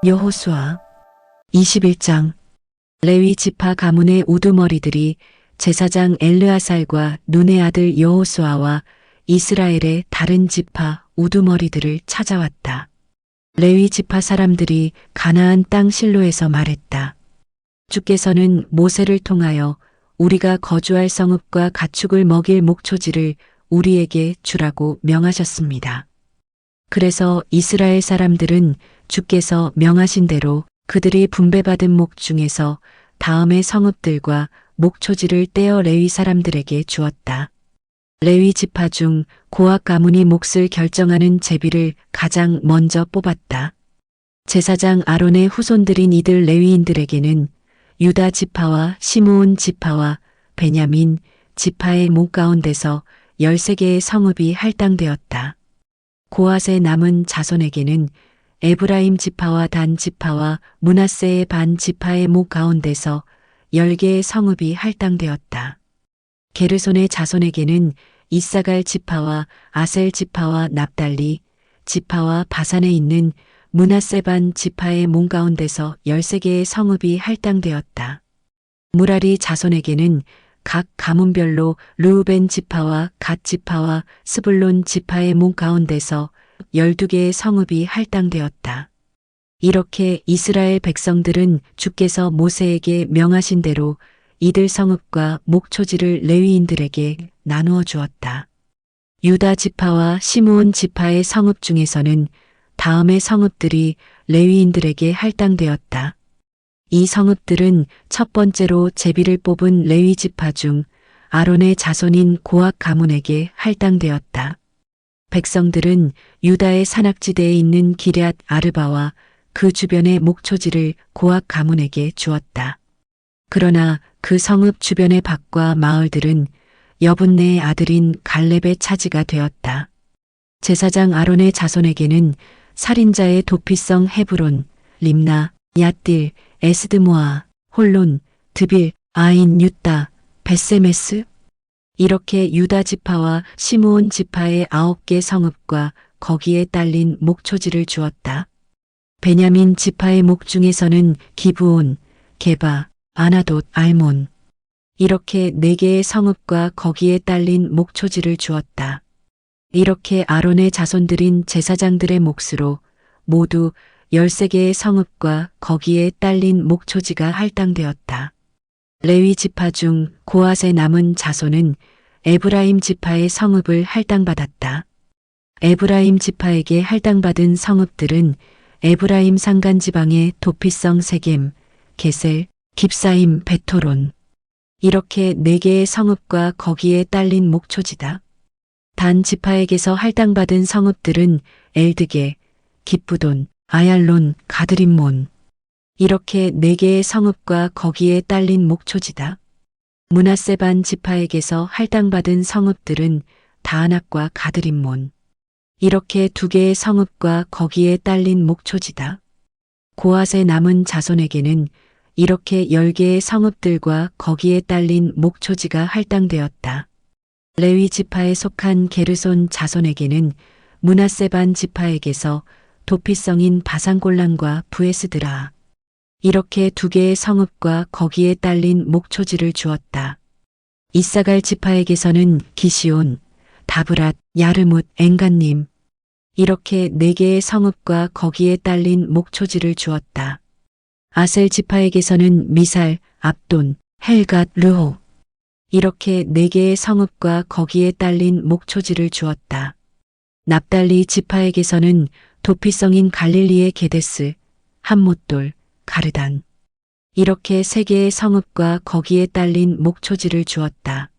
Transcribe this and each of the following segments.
여호수아 21장. 레위 지파 가문의 우두머리들이 제사장 엘르아살과 눈의 아들 여호수아와 이스라엘의 다른 지파 우두머리들을 찾아왔다. 레위 지파 사람들이 가나안 땅 실로에서 말했다. 주께서는 모세를 통하여 우리가 거주할 성읍과 가축을 먹일 목초지를 우리에게 주라고 명하셨습니다. 그래서 이스라엘 사람들은 주께서 명하신 대로 그들이 분배받은 목 중에서 다음의 성읍들과 목초지를 떼어 레위 사람들에게 주었다. 레위 지파 중 고앗 가문이 몫을 결정하는 제비를 가장 먼저 뽑았다. 제사장 아론의 후손들인 이들 레위인들에게는 유다 지파와 시므온 지파와 베냐민 지파의 목 가운데서 13개의 성읍이 할당되었다. 고앗의 남은 자손에게는 에브라임 지파와 단 지파와 므낫세의 반 지파의 목 가운데서 10개의 성읍이 할당되었다. 게르손의 자손에게는 이사갈 지파와 아셀 지파와 납달리 지파와 바산에 있는 므낫세 반 지파의 목 가운데서 13개의 성읍이 할당되었다. 무라리 자손에게는 각 가문별로 르우벤 지파와 갓 지파와 스불론 지파의 목 가운데서 12개의 성읍이 할당되었다. 이렇게 이스라엘 백성들은 주께서 모세에게 명하신 대로 이들 성읍과 목초지를 레위인들에게 나누어 주었다. 유다 지파와 시므온 지파의 성읍 중에서는 다음의 성읍들이 레위인들에게 할당되었다. 이 성읍들은 첫 번째로 제비를 뽑은 레위 지파 중 아론의 자손인 고앗 가문에게 할당되었다. 백성들은 유다의 산악지대에 있는 기럇 아르바와 그 주변의 목초지를 고앗 가문에게 주었다. 그러나 그 성읍 주변의 밭과 마을들은 여분네의 아들인 갈렙의 차지가 되었다. 제사장 아론의 자손에게는 살인자의 도피성 헤브론, 림나, 얏딜, 에스드모아, 홀론, 드빌, 아인 유따, 벳세메스 이렇게 유다 지파와 시므온 지파의 9개 성읍과 거기에 딸린 목초지를 주었다. 베냐민 지파의 목 중에서는 기브온, 게바, 아나돗, 알몬 이렇게 4개의 성읍과 거기에 딸린 목초지를 주었다. 이렇게 아론의 자손들인 제사장들의 몫으로 모두 13개의 성읍과 거기에 딸린 목초지가 할당되었다. 레위 지파 중 고앗의 남은 자손은 에브라임 지파의 성읍을 할당받았다. 에브라임 지파에게 할당받은 성읍들은 에브라임 산간지방의 도피성 세겜, 게셀, 깁사임, 베토론 이렇게 4개의 성읍과 거기에 딸린 목초지다. 단 지파에게서 할당받은 성읍들은 엘드게, 깁부돈, 아얄론, 가드림몬 이렇게 4개의 성읍과 거기에 딸린 목초지다. 므낫세 반 지파에게서 할당받은 성읍들은 다안악과 가드림몬 이렇게 2개의 성읍과 거기에 딸린 목초지다. 고앗의 남은 자손에게는 이렇게 10개의 성읍들과 거기에 딸린 목초지가 할당되었다. 레위 지파에 속한 게르손 자손에게는 므낫세 반 지파에게서 도피성인 바산골란과 부에스드라 이렇게 2개의 성읍과 거기에 딸린 목초지를 주었다. 이사갈 지파에게서는 기시온, 다브랏, 야르뭇, 엥간님 이렇게 4개의 성읍과 거기에 딸린 목초지를 주었다. 아셀 지파에게서는 미살, 압돈, 헬갓, 르호 이렇게 4개의 성읍과 거기에 딸린 목초지를 주었다. 납달리 지파에게서는 도피성인 갈릴리의 게데스, 함못돌, 가르단 이렇게 3개의 성읍과 거기에 딸린 목초지를 주었다.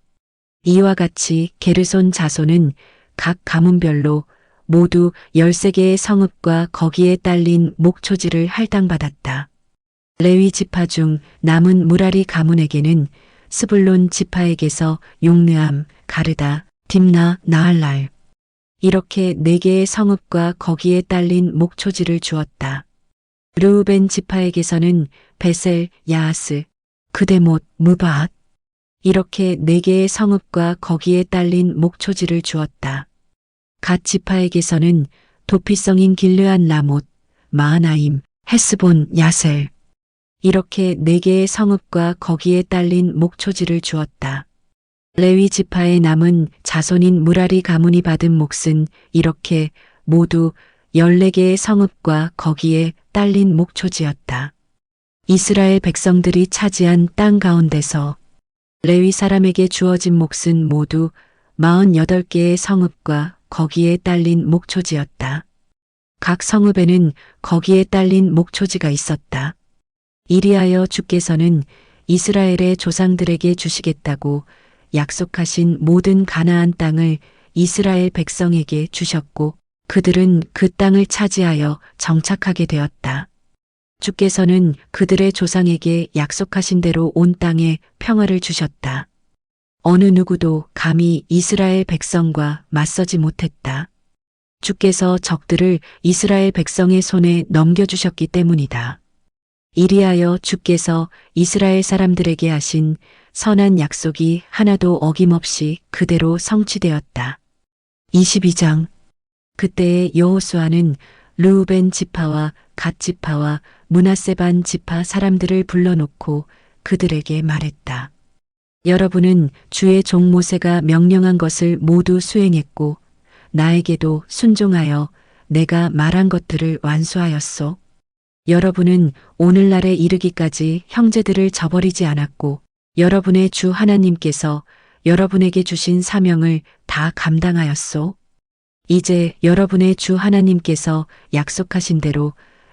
이와 같이 게르손 자손은 각 가문별로 모두 13개의 성읍과 거기에 딸린 목초지를 할당받았다. 레위 지파 중 남은 무라리 가문에게는 스불론 지파에게서 용느암, 가르다, 딥나, 나할랄 이렇게 4개의 성읍과 거기에 딸린 목초지를 주었다. 르우벤 지파에게서는 베셀, 야하스, 그데못, 무바앗 이렇게 4개의 성읍과 거기에 딸린 목초지를 주었다. 갓 지파에게서는 도피성인 길르안 라못, 마하나임, 헤스본, 야셀. 이렇게 4개의 성읍과 거기에 딸린 목초지를 주었다. 레위 지파의 남은 자손인 무라리 가문이 받은 몫은 이렇게 모두 14개의 성읍과 거기에 딸린 목초지였다. 이스라엘 백성들이 차지한 땅 가운데서 레위 사람에게 주어진 몫은 모두 48개의 성읍과 거기에 딸린 목초지였다. 각 성읍에는 거기에 딸린 목초지가 있었다. 이리하여 주께서는 이스라엘의 조상들에게 주시겠다고 약속하신 모든 가나안 땅을 이스라엘 백성에게 주셨고 그들은 그 땅을 차지하여 정착하게 되었다. 주께서는 그들의 조상에게 약속하신 대로 온 땅에 평화를 주셨다. 어느 누구도 감히 이스라엘 백성과 맞서지 못했다. 주께서 적들을 이스라엘 백성의 손에 넘겨주셨기 때문이다. 이리하여 주께서 이스라엘 사람들에게 하신 선한 약속이 하나도 어김없이 그대로 성취되었다. 22장. 그때에 여호수아는 르우벤 지파와 갓 지파와 므낫세 반 지파 사람들을 불러놓고 그들에게 말했다. 여러분은 주의 종 모세가 명령한 것을 모두 수행했고 나에게도 순종하여 내가 말한 것들을 완수하였소. 여러분은 오늘날에 이르기까지 형제들을 저버리지 않았고 여러분의 주 하나님께서 여러분에게 주신 사명을 다 감당하였소. 이제 여러분의 주 하나님께서 약속하신 대로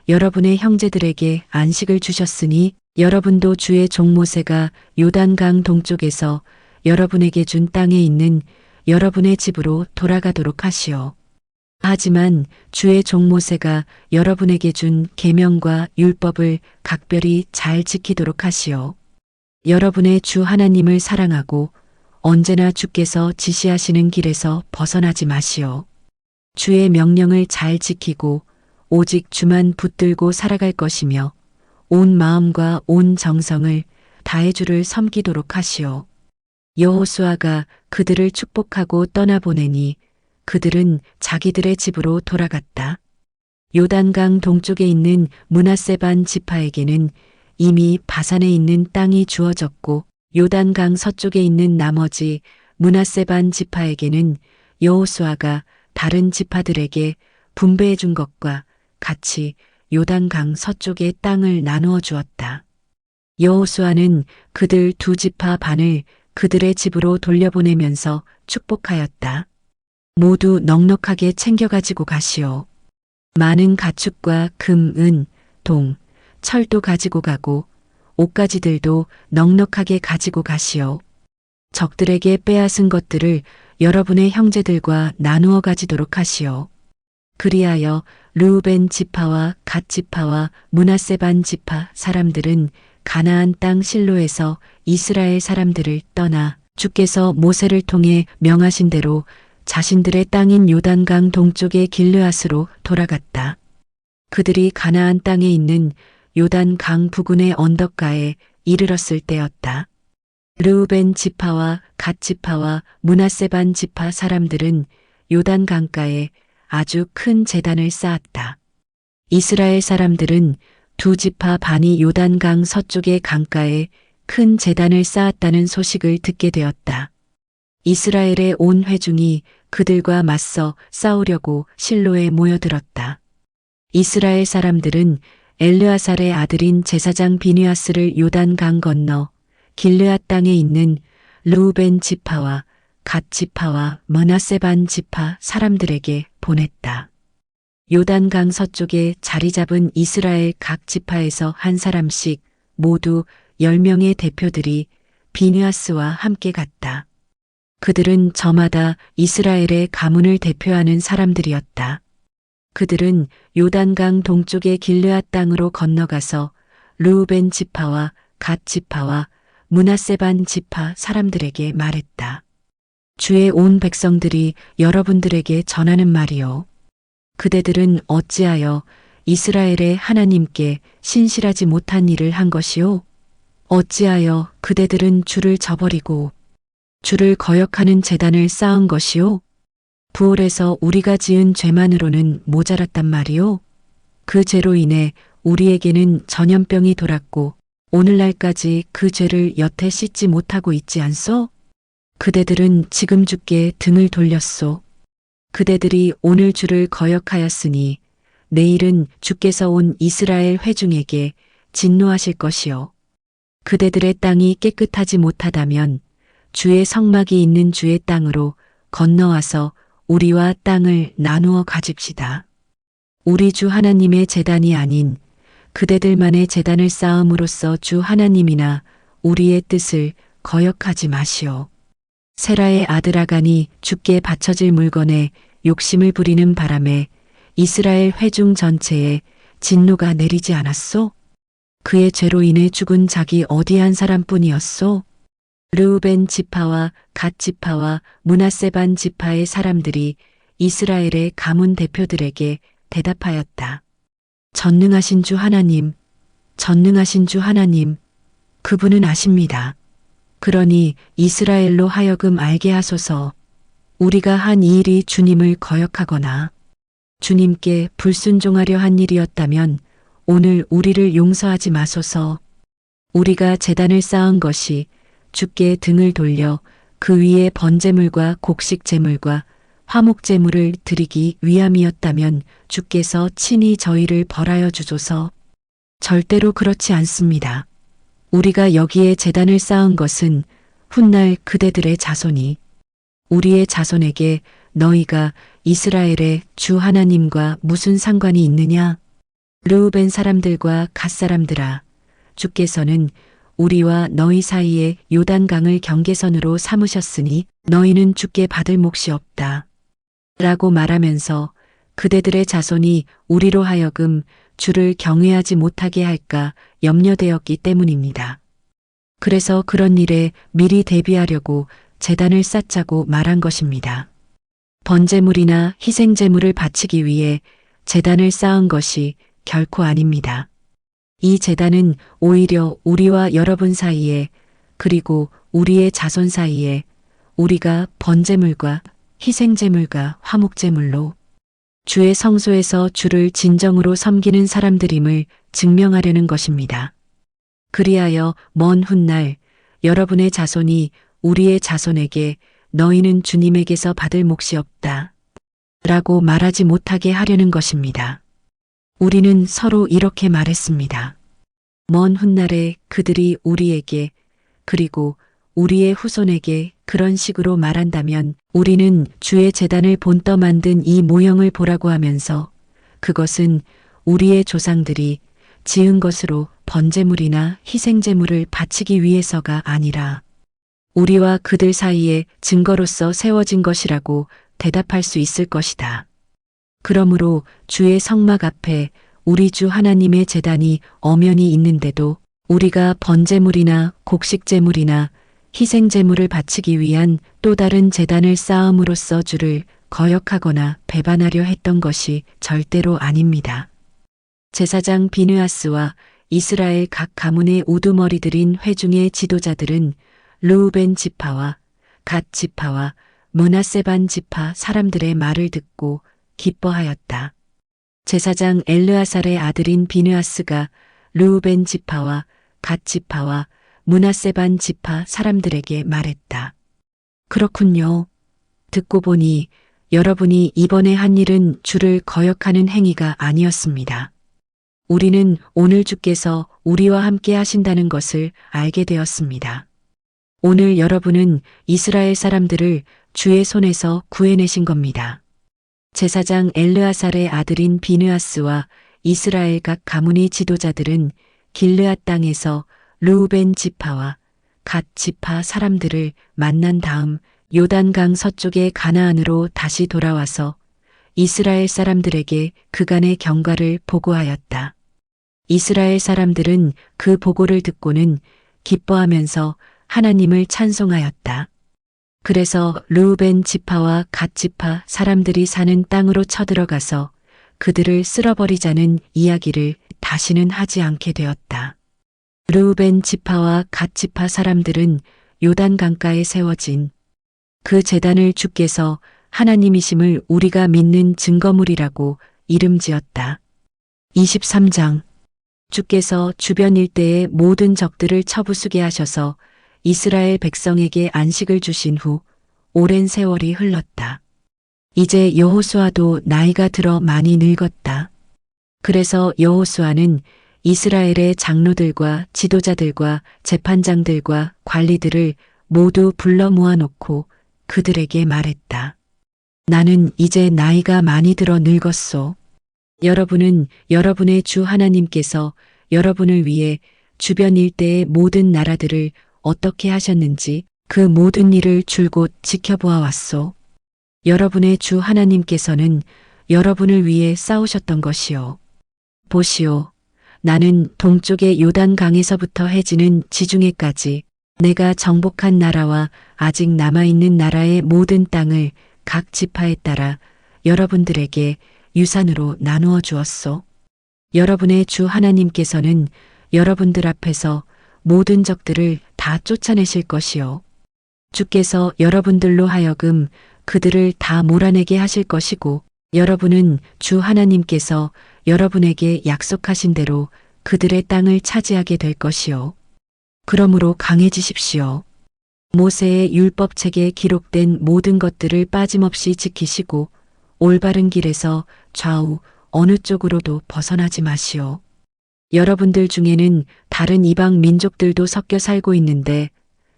여러분의 형제들에게 안식을 주셨으니 여러분도 주의 종 모세가 요단강 동쪽에서 여러분에게 준 땅에 있는 여러분의 집으로 돌아가도록 하시오. 하지만 주의 종 모세가 여러분에게 준 계명과 율법을 각별히 잘 지키도록 하시오. 여러분의 주 하나님을 사랑하고 언제나 주께서 지시하시는 길에서 벗어나지 마시오. 주의 명령을 잘 지키고 오직 주만 붙들고 살아갈 것이며 온 마음과 온 정성을 다해 주를 섬기도록 하시오. 여호수아가 그들을 축복하고 떠나보내니 그들은 자기들의 집으로 돌아갔다. 요단강 동쪽에 있는 므낫세 반 지파에게는 이미 바산에 있는 땅이 주어졌고 요단강 서쪽에 있는 나머지 므낫세 반 지파에게는 여호수아가 다른 지파들에게 분배해 준 것과 같이 요단강 서쪽의 땅을 나누어 주었다. 여호수아는 그들 2지파 반을 그들의 집으로 돌려보내면서 축복하였다. 모두 넉넉하게 챙겨가지고 가시오. 많은 가축과 금, 은, 동, 철도 가지고 가고 옷가지들도 넉넉하게 가지고 가시오. 적들에게 빼앗은 것들을 여러분의 형제들과 나누어 가지도록 하시오. 그리하여 르우벤 지파와 갓 지파와 므낫세 반 지파 사람들은 가나안 땅 실로에서 이스라엘 사람들을 떠나 주께서 모세를 통해 명하신 대로 자신들의 땅인 요단강 동쪽의 길르앗으로 돌아갔다. 그들이 가나안 땅에 있는 요단강 부근의 언덕가에 이르렀을 때였다. 르우벤 지파와 갓 지파와 므낫세 반 지파 사람들은 요단강가에 아주 큰 제단을 쌓았다. 이스라엘 사람들은 2지파 반이 요단강 서쪽의 강가에 큰 제단을 쌓았다는 소식을 듣게 되었다. 이스라엘의 온 회중이 그들과 맞서 싸우려고 실로에 모여들었다. 이스라엘 사람들은 엘르아살의 아들인 제사장 비느하스를 요단강 건너 길르앗 땅에 있는 르우벤 지파와 갓 지파와 므낫세 반 지파 사람들에게 보냈다. 요단강 서쪽에 자리 잡은 이스라엘 각 지파에서 한 사람씩 모두 10명의 대표들이 비느하스와 함께 갔다. 그들은 저마다 이스라엘의 가문을 대표하는 사람들이었다. 그들은 요단강 동쪽의 길르앗 땅으로 건너가서 르우벤 지파와 갓 지파와 므낫세 반 지파 사람들에게 말했다. 주의 온 백성들이 여러분들에게 전하는 말이요. 그대들은 어찌하여 이스라엘의 하나님께 신실하지 못한 일을 한 것이요? 어찌하여 그대들은 주를 저버리고 주를 거역하는 제단을 쌓은 것이요? 부올에서 우리가 지은 죄만으로는 모자랐단 말이요? 그 죄로 인해 우리에게는 전염병이 돌았고 오늘날까지 그 죄를 여태 씻지 못하고 있지 않소? 그대들은 지금 주께 등을 돌렸소. 그대들이 오늘 주를 거역하였으니 내일은 주께서 온 이스라엘 회중에게 진노하실 것이요. 그대들의 땅이 깨끗하지 못하다면 주의 성막이 있는 주의 땅으로 건너와서 우리와 땅을 나누어 가집시다. 우리 주 하나님의 제단이 아닌 그대들만의 제단을 쌓음으로써 주 하나님이나 우리의 뜻을 거역하지 마시오. 세라의 아들 아간이 주께 바쳐질 물건에 욕심을 부리는 바람에 이스라엘 회중 전체에 진노가 내리지 않았소? 그의 죄로 인해 죽은 자기 어디 한 사람뿐이었소? 르우벤 지파와 갓 지파와 므낫세 반 지파의 사람들이 이스라엘의 가문 대표들에게 대답하였다. 전능하신 주 하나님, 전능하신 주 하나님, 그분은 아십니다. 그러니 이스라엘로 하여금 알게 하소서. 우리가 한 이 일이 주님을 거역하거나 주님께 불순종하려 한 일이었다면 오늘 우리를 용서하지 마소서. 우리가 제단을 쌓은 것이 주께 등을 돌려 그 위에 번제물과 곡식제물과 화목제물을 드리기 위함이었다면 주께서 친히 저희를 벌하여 주소서. 절대로 그렇지 않습니다. 우리가 여기에 제단을 쌓은 것은 훗날 그대들의 자손이 우리의 자손에게 너희가 이스라엘의 주 하나님과 무슨 상관이 있느냐? 르우벤 사람들과 갓 사람들아, 주께서는 우리와 너희 사이에 요단강을 경계선으로 삼으셨으니 너희는 주께 받을 몫이 없다. 라고 말하면서 그대들의 자손이 우리로 하여금 주를 경외하지 못하게 할까 염려되었기 때문입니다. 그래서 그런 일에 미리 대비하려고 제단을 쌓자고 말한 것입니다. 번제물이나 희생제물을 바치기 위해 제단을 쌓은 것이 결코 아닙니다. 이 제단은 오히려 우리와 여러분 사이에 그리고 우리의 자손 사이에 우리가 번제물과 희생제물과 화목제물로 주의 성소에서 주를 진정으로 섬기는 사람들임을 증명하려는 것입니다. 그리하여 먼 훗날 여러분의 자손이 우리의 자손에게 너희는 주님에게서 받을 몫이 없다. 라고 말하지 못하게 하려는 것입니다. 우리는 서로 이렇게 말했습니다. 먼 훗날에 그들이 우리에게 그리고 우리의 후손에게 그런 식으로 말한다면 우리는 주의 제단을 본떠 만든 이 모형을 보라고 하면서 그것은 우리의 조상들이 지은 것으로 번제물이나 희생제물을 바치기 위해서가 아니라 우리와 그들 사이에 증거로서 세워진 것이라고 대답할 수 있을 것이다. 그러므로 주의 성막 앞에 우리 주 하나님의 제단이 엄연히 있는데도 우리가 번제물이나 곡식제물이나 희생제물을 바치기 위한 또 다른 제단을 쌓음으로써 주를 거역하거나 배반하려 했던 것이 절대로 아닙니다. 제사장 비느하스와 이스라엘 각 가문의 우두머리들인 회중의 지도자들은 르우벤 지파와 갓 지파와 므낫세 반 지파 사람들의 말을 듣고 기뻐하였다. 제사장 엘르아살의 아들인 비느하스가 르우벤 지파와 갓 지파와 므낫세 반 지파 사람들에게 말했다. 그렇군요. 듣고 보니 여러분이 이번에 한 일은 주를 거역하는 행위가 아니었습니다. 우리는 오늘 주께서 우리와 함께 하신다는 것을 알게 되었습니다. 오늘 여러분은 이스라엘 사람들을 주의 손에서 구해내신 겁니다. 제사장 엘르아살의 아들인 비느하스와 이스라엘 각 가문의 지도자들은 길르앗 땅에서 르우벤 지파와 갓 지파 사람들을 만난 다음 요단강 서쪽의 가나안으로 다시 돌아와서 이스라엘 사람들에게 그간의 경과를 보고하였다. 이스라엘 사람들은 그 보고를 듣고는 기뻐하면서 하나님을 찬송하였다. 그래서 르우벤 지파와 갓 지파 사람들이 사는 땅으로 쳐들어가서 그들을 쓸어버리자는 이야기를 다시는 하지 않게 되었다. 르우벤 지파와 갓 지파 사람들은 요단 강가에 세워진 그 제단을 주께서 하나님이심을 우리가 믿는 증거물이라고 이름 지었다. 23장 주께서 주변 일대의 모든 적들을 쳐부수게 하셔서 이스라엘 백성에게 안식을 주신 후 오랜 세월이 흘렀다. 이제 여호수아도 나이가 들어 많이 늙었다. 그래서 여호수아는 이스라엘의 장로들과 지도자들과 재판장들과 관리들을 모두 불러 모아놓고 그들에게 말했다. 나는 이제 나이가 많이 들어 늙었소. 여러분은 여러분의 주 하나님께서 여러분을 위해 주변 일대의 모든 나라들을 어떻게 하셨는지 그 모든 일을 줄곧 지켜보아 왔소. 여러분의 주 하나님께서는 여러분을 위해 싸우셨던 것이요. 보시오. 나는 동쪽의 요단강에서부터 해지는 지중해까지 내가 정복한 나라와 아직 남아있는 나라의 모든 땅을 각 지파에 따라 여러분들에게 유산으로 나누어 주었소. 여러분의 주 하나님께서는 여러분들 앞에서 모든 적들을 다 쫓아내실 것이요. 주께서 여러분들로 하여금 그들을 다 몰아내게 하실 것이고 여러분은 주 하나님께서 여러분에게 약속하신 대로 그들의 땅을 차지하게 될 것이요. 그러므로 강해지십시오. 모세의 율법책에 기록된 모든 것들을 빠짐없이 지키시고 올바른 길에서 좌우 어느 쪽으로도 벗어나지 마시오. 여러분들 중에는 다른 이방 민족들도 섞여 살고 있는데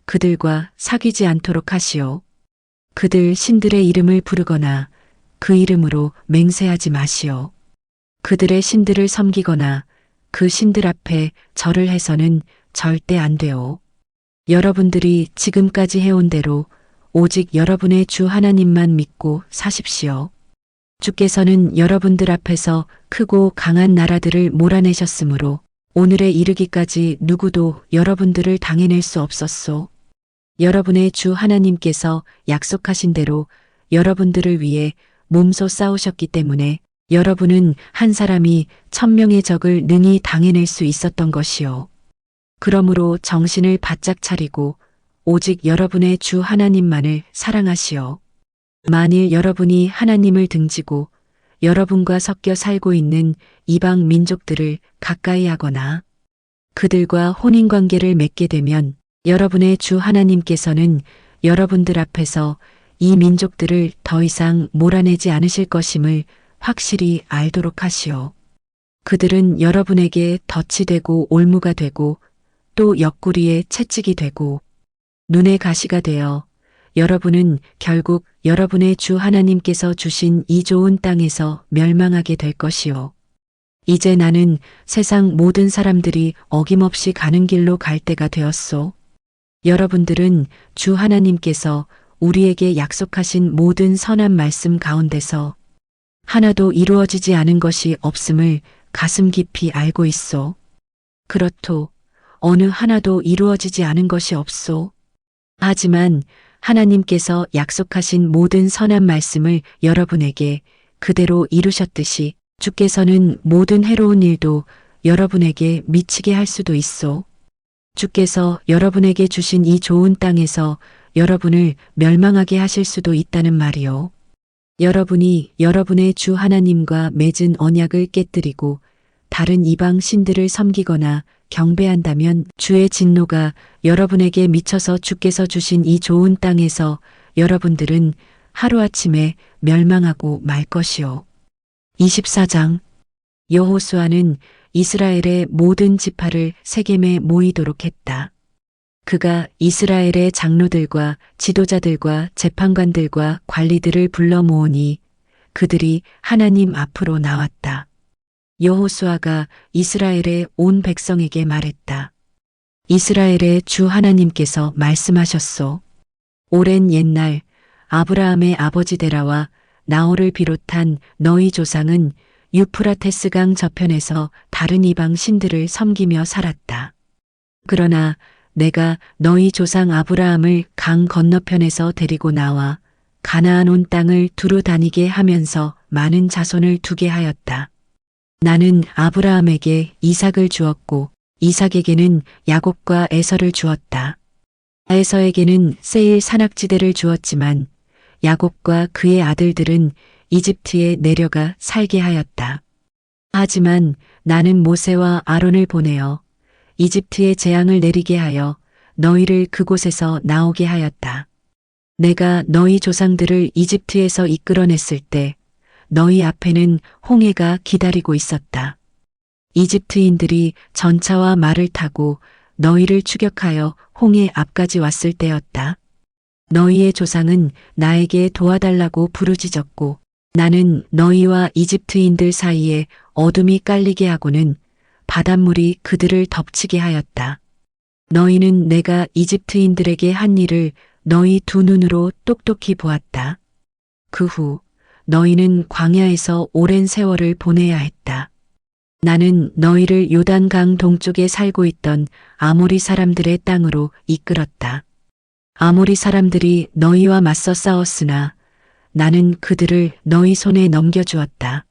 그들과 사귀지 않도록 하시오. 그들 신들의 이름을 부르거나 그 이름으로 맹세하지 마시오. 그들의 신들을 섬기거나 그 신들 앞에 절을 해서는 절대 안 되오. 여러분들이 지금까지 해온 대로 오직 여러분의 주 하나님만 믿고 사십시오. 주께서는 여러분들 앞에서 크고 강한 나라들을 몰아내셨으므로 오늘에 이르기까지 누구도 여러분들을 당해낼 수 없었소. 여러분의 주 하나님께서 약속하신 대로 여러분들을 위해 몸소 싸우셨기 때문에 여러분은 한 사람이 1000명의 적을 능히 당해낼 수 있었던 것이요. 그러므로 정신을 바짝 차리고 오직 여러분의 주 하나님만을 사랑하시오. 만일 여러분이 하나님을 등지고 여러분과 섞여 살고 있는 이방 민족들을 가까이 하거나 그들과 혼인관계를 맺게 되면 여러분의 주 하나님께서는 여러분들 앞에서 이 민족들을 더 이상 몰아내지 않으실 것임을 확실히 알도록 하시오. 그들은 여러분에게 덫이 되고 올무가 되고 또 옆구리에 채찍이 되고 눈에 가시가 되어 여러분은 결국 여러분의 주 하나님께서 주신 이 좋은 땅에서 멸망하게 될 것이요. 이제 나는 세상 모든 사람들이 어김없이 가는 길로 갈 때가 되었소. 여러분들은 주 하나님께서 우리에게 약속하신 모든 선한 말씀 가운데서 하나도 이루어지지 않은 것이 없음을 가슴 깊이 알고 있소. 그렇도 어느 하나도 이루어지지 않은 것이 없소. 하지만 하나님께서 약속하신 모든 선한 말씀을 여러분에게 그대로 이루셨듯이 주께서는 모든 해로운 일도 여러분에게 미치게 할 수도 있소. 주께서 여러분에게 주신 이 좋은 땅에서 여러분을 멸망하게 하실 수도 있다는 말이요. 여러분이 여러분의 주 하나님과 맺은 언약을 깨뜨리고 다른 이방 신들을 섬기거나 경배한다면 주의 진노가 여러분에게 미쳐서 주께서 주신 이 좋은 땅에서 여러분들은 하루아침에 멸망하고 말 것이요. 24장 여호수아는 이스라엘의 모든 지파를 세겜에 모이도록 했다. 그가 이스라엘의 장로들과 지도자들과 재판관들과 관리들을 불러 모으니 그들이 하나님 앞으로 나왔다. 여호수아가 이스라엘의 온 백성에게 말했다. 이스라엘의 주 하나님께서 말씀하셨소. 오랜 옛날 아브라함의 아버지 데라와 나홀을 비롯한 너희 조상은 유프라테스강 저편에서 다른 이방 신들을 섬기며 살았다. 그러나 내가 너희 조상 아브라함을 강 건너편에서 데리고 나와 가나안 온 땅을 두루 다니게 하면서 많은 자손을 두게 하였다. 나는 아브라함에게 이삭을 주었고 이삭에게는 야곱과 에서를 주었다. 에서에게는 세일 산악지대를 주었지만 야곱과 그의 아들들은 이집트에 내려가 살게 하였다. 하지만 나는 모세와 아론을 보내어 이집트에 재앙을 내리게 하여 너희를 그곳에서 나오게 하였다. 내가 너희 조상들을 이집트에서 이끌어냈을 때 너희 앞에는 홍해가 기다리고 있었다. 이집트인들이 전차와 말을 타고 너희를 추격하여 홍해 앞까지 왔을 때였다. 너희의 조상은 나에게 도와달라고 부르짖었고 나는 너희와 이집트인들 사이에 어둠이 깔리게 하고는 바닷물이 그들을 덮치게 하였다. 너희는 내가 이집트인들에게 한 일을 너희 두 눈으로 똑똑히 보았다. 그 후 너희는 광야에서 오랜 세월을 보내야 했다. 나는 너희를 요단강 동쪽에 살고 있던 아모리 사람들의 땅으로 이끌었다. 아모리 사람들이 너희와 맞서 싸웠으나 나는 그들을 너희 손에 넘겨주었다.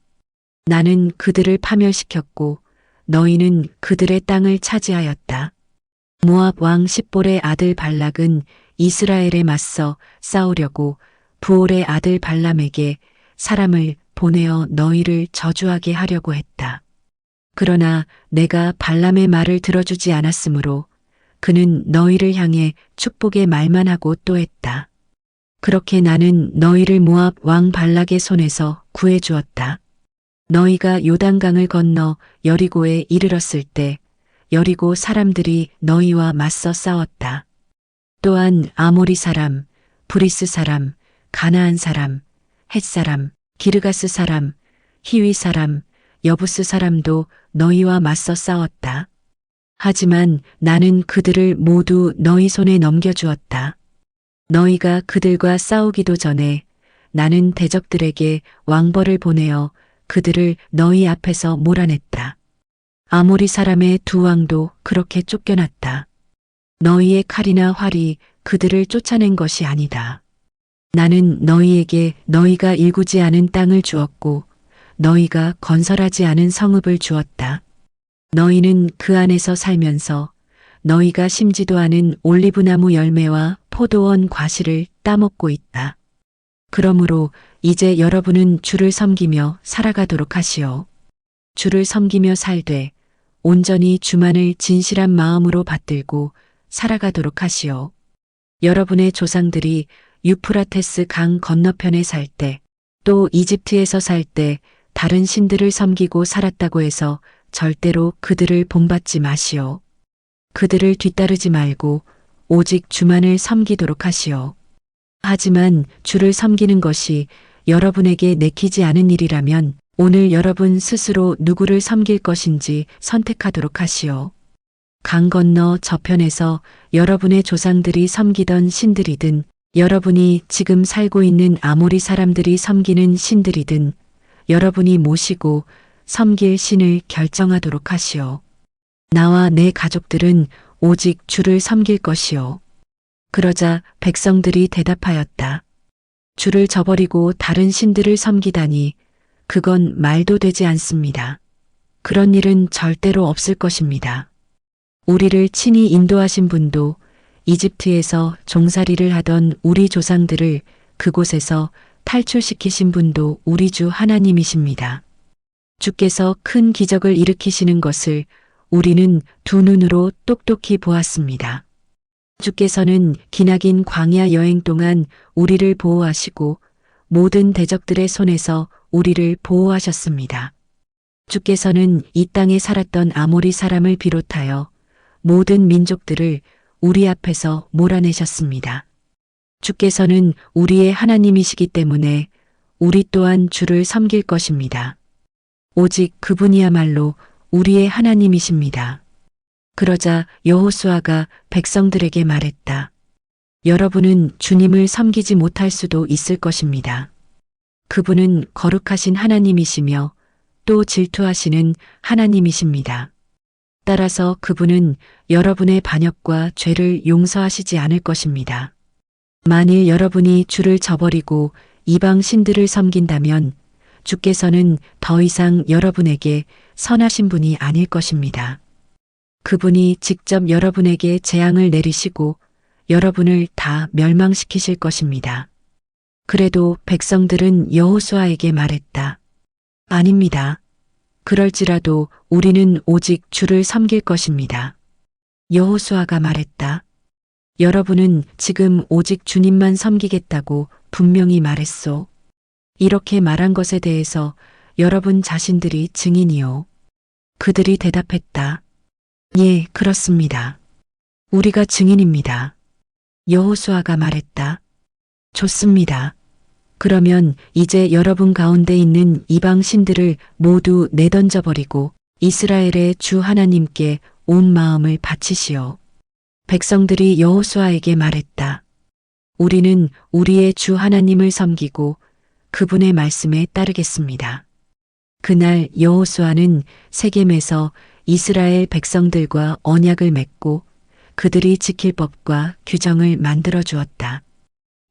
나는 그들을 파멸시켰고 너희는 그들의 땅을 차지하였다. 모압 왕 십볼의 아들 발락은 이스라엘에 맞서 싸우려고 부올의 아들 발람에게 사람을 보내어 너희를 저주하게 하려고 했다. 그러나 내가 발람의 말을 들어주지 않았으므로 그는 너희를 향해 축복의 말만 하고 또 했다. 그렇게 나는 너희를 모압 왕 발락의 손에서 구해주었다. 너희가 요단강을 건너 여리고에 이르렀을 때 여리고 사람들이 너희와 맞서 싸웠다. 또한 아모리 사람, 브리스 사람, 가나안 사람, 헷 사람, 기르가스 사람, 히위 사람, 여부스 사람도 너희와 맞서 싸웠다. 하지만 나는 그들을 모두 너희 손에 넘겨주었다. 너희가 그들과 싸우기도 전에 나는 대적들에게 왕벌을 보내어 그들을 너희 앞에서 몰아냈다. 아모리 사람의 두 왕도 그렇게 쫓겨났다. 너희의 칼이나 활이 그들을 쫓아낸 것이 아니다. 나는 너희에게 너희가 일구지 않은 땅을 주었고 너희가 건설하지 않은 성읍을 주었다. 너희는 그 안에서 살면서 너희가 심지도 않은 올리브나무 열매와 포도원 과실을 따먹고 있다. 그러므로 이제 여러분은 주를 섬기며 살아가도록 하시오. 주를 섬기며 살되 온전히 주만을 진실한 마음으로 받들고 살아가도록 하시오. 여러분의 조상들이 유프라테스 강 건너편에 살 때, 또 이집트에서 살 때 다른 신들을 섬기고 살았다고 해서 절대로 그들을 본받지 마시오. 그들을 뒤따르지 말고 오직 주만을 섬기도록 하시오. 하지만 주를 섬기는 것이 여러분에게 내키지 않은 일이라면 오늘 여러분 스스로 누구를 섬길 것인지 선택하도록 하시오. 강 건너 저편에서 여러분의 조상들이 섬기던 신들이든 여러분이 지금 살고 있는 아모리 사람들이 섬기는 신들이든 여러분이 모시고 섬길 신을 결정하도록 하시오. 나와 내 가족들은 오직 주를 섬길 것이오. 그러자 백성들이 대답하였다. 주를 저버리고 다른 신들을 섬기다니 그건 말도 되지 않습니다. 그런 일은 절대로 없을 것입니다. 우리를 친히 인도하신 분도 이집트에서 종살이를 하던 우리 조상들을 그곳에서 탈출시키신 분도 우리 주 하나님이십니다. 주께서 큰 기적을 일으키시는 것을 우리는 두 눈으로 똑똑히 보았습니다. 주께서는 기나긴 광야 여행 동안 우리를 보호하시고 모든 대적들의 손에서 우리를 보호하셨습니다. 주께서는 이 땅에 살았던 아모리 사람을 비롯하여 모든 민족들을 우리 앞에서 몰아내셨습니다. 주께서는 우리의 하나님이시기 때문에 우리 또한 주를 섬길 것입니다. 오직 그분이야말로 우리의 하나님이십니다. 그러자 여호수아가 백성들에게 말했다. 여러분은 주님을 섬기지 못할 수도 있을 것입니다. 그분은 거룩하신 하나님이시며 또 질투하시는 하나님이십니다. 따라서 그분은 여러분의 반역과 죄를 용서하시지 않을 것입니다. 만일 여러분이 주를 저버리고 이방 신들을 섬긴다면 주께서는 더 이상 여러분에게 선하신 분이 아닐 것입니다. 그분이 직접 여러분에게 재앙을 내리시고 여러분을 다 멸망시키실 것입니다. 그래도 백성들은 여호수아에게 말했다. 아닙니다. 그럴지라도 우리는 오직 주를 섬길 것입니다. 여호수아가 말했다. 여러분은 지금 오직 주님만 섬기겠다고 분명히 말했소. 이렇게 말한 것에 대해서 여러분 자신들이 증인이요. 그들이 대답했다. 예, 그렇습니다. 우리가 증인입니다. 여호수아가 말했다. 좋습니다. 그러면 이제 여러분 가운데 있는 이방 신들을 모두 내던져버리고 이스라엘의 주 하나님께 온 마음을 바치시오. 백성들이 여호수아에게 말했다. 우리는 우리의 주 하나님을 섬기고 그분의 말씀에 따르겠습니다. 그날 여호수아는 세겜에서 이스라엘 백성들과 언약을 맺고 그들이 지킬 법과 규정을 만들어 주었다.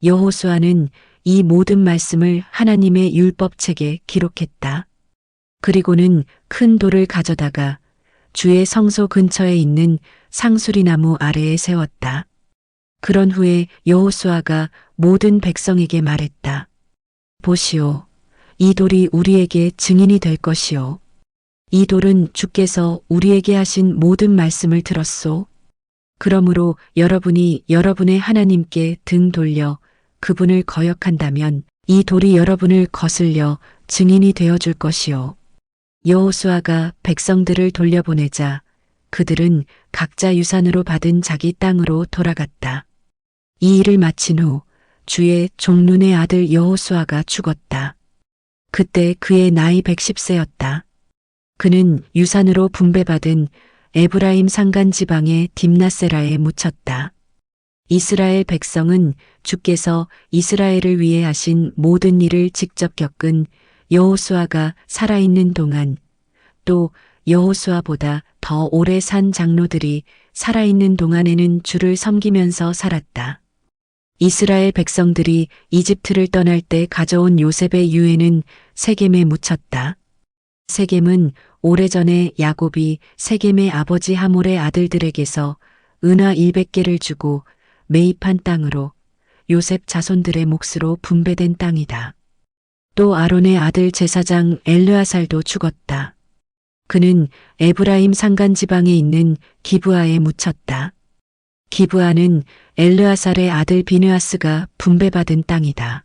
여호수아는 이 모든 말씀을 하나님의 율법책에 기록했다. 그리고는 큰 돌을 가져다가 주의 성소 근처에 있는 상수리나무 아래에 세웠다. 그런 후에 여호수아가 모든 백성에게 말했다. 보시오. 이 돌이 우리에게 증인이 될 것이오. 이 돌은 주께서 우리에게 하신 모든 말씀을 들었소. 그러므로 여러분이 여러분의 하나님께 등 돌려 그분을 거역한다면 이 돌이 여러분을 거슬려 증인이 되어줄 것이오. 여호수아가 백성들을 돌려보내자 그들은 각자 유산으로 받은 자기 땅으로 돌아갔다. 이 일을 마친 후 주의 종눈의 아들 여호수아가 죽었다. 그때 그의 나이 110세였다. 그는 유산으로 분배받은 에브라임 산간 지방의 딥나세라에 묻혔다. 이스라엘 백성은 주께서 이스라엘을 위해 하신 모든 일을 직접 겪은 여호수아가 살아있는 동안 또 여호수아보다 더 오래 산 장로들이 살아있는 동안에는 주를 섬기면서 살았다. 이스라엘 백성들이 이집트를 떠날 때 가져온 요셉의 유해는 세겜에 묻혔다. 세겜은 오래전에 야곱이 세겜의 아버지 하몰의 아들들에게서 은화 100개를 주고 매입한 땅으로 요셉 자손들의 몫으로 분배된 땅이다. 또 아론의 아들 제사장 엘르아살도 죽었다. 그는 에브라임 산간 지방에 있는 기브아에 묻혔다. 기브아는 엘르아살의 아들 비느하스가 분배받은 땅이다.